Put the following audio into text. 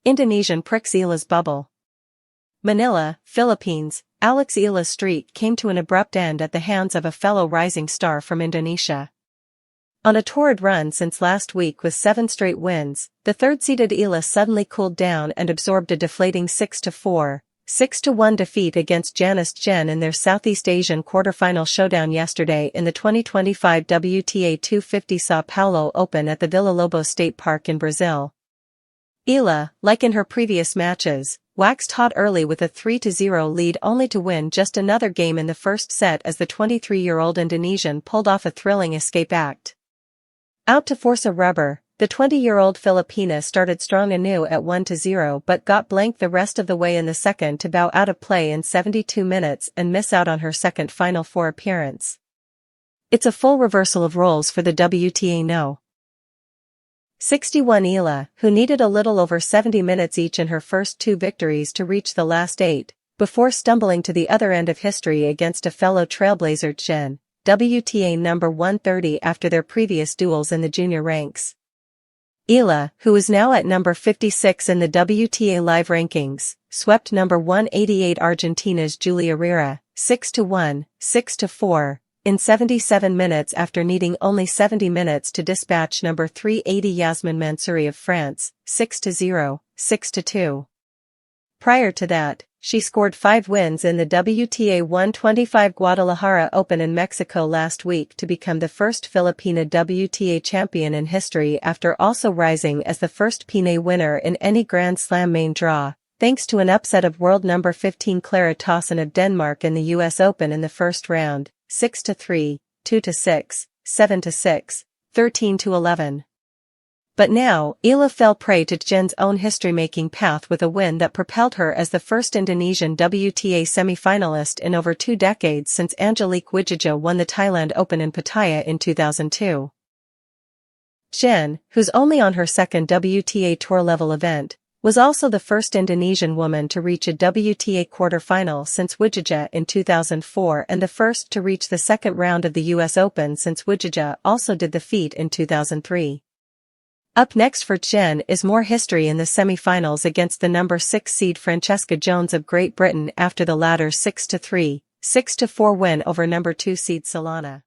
Indonesian pricks Eala's bubble. Manila, Philippines. Alex Eala's streak came to an abrupt end at the hands of a fellow rising star from Indonesia. On a torrid run since last week with 7 straight wins, the third-seeded Eala suddenly cooled down and absorbed a deflating 6-4, 6-1 defeat against Janice Tjen in their Southeast Asian quarterfinal showdown yesterday in the 2025 WTA250 Sao Paulo Open at the Villa-Lobos State Park in Brazil. Eala, like in her previous matches, waxed hot early with a 3-0 lead only to win just another game in the first set as the 23-year-old Indonesian pulled off a thrilling escape act. Out to force a rubber, the 20-year-old Filipina started strong anew at 1-0 but got blanked the rest of the way in the second to bow out of play in 72 minutes and miss out on her second Final Four appearance. It's a full reversal of roles for the WTA No. 61 Eala, who needed a little over 70 minutes each in her first 2 victories to reach the last 8, before stumbling to the other end of history against a fellow trailblazer Tjen, WTA number 130 after their previous duels in the junior ranks. Eala, who is now at number 56 in the WTA Live rankings, swept number 188 Argentina's Julia Herrera, 6-1, 6-4, in 77 minutes after needing only 70 minutes to dispatch number 380 Yasmin Mansouri of France, 6-0, 6-2. Prior to that, she scored 5 wins in the WTA 125 Guadalajara Open in Mexico last week to become the first Filipina WTA champion in history after also rising as the first Pine winner in any Grand Slam main draw, thanks to an upset of world number 15 Clara Tauson of Denmark in the US Open in the first round, 6-3, 2-6, 7-6, 13-11. But now, Eala fell prey to Tjen's own history-making path with a win that propelled her as the first Indonesian WTA semi-finalist in over 2 decades since Angelique Wijaya won the Thailand Open in Pattaya in 2002. Tjen, who's only on her second WTA Tour-level event, was also the first Indonesian woman to reach a WTA quarterfinal since Wijaya in 2004 and the first to reach the second round of the US Open since Wijaya also did the feat in 2003. Up next for Tjen is more history in the semi-finals against the number 6 seed Francesca Jones of Great Britain after the latter's 6-3, 6-4 win over number 2 seed Solana.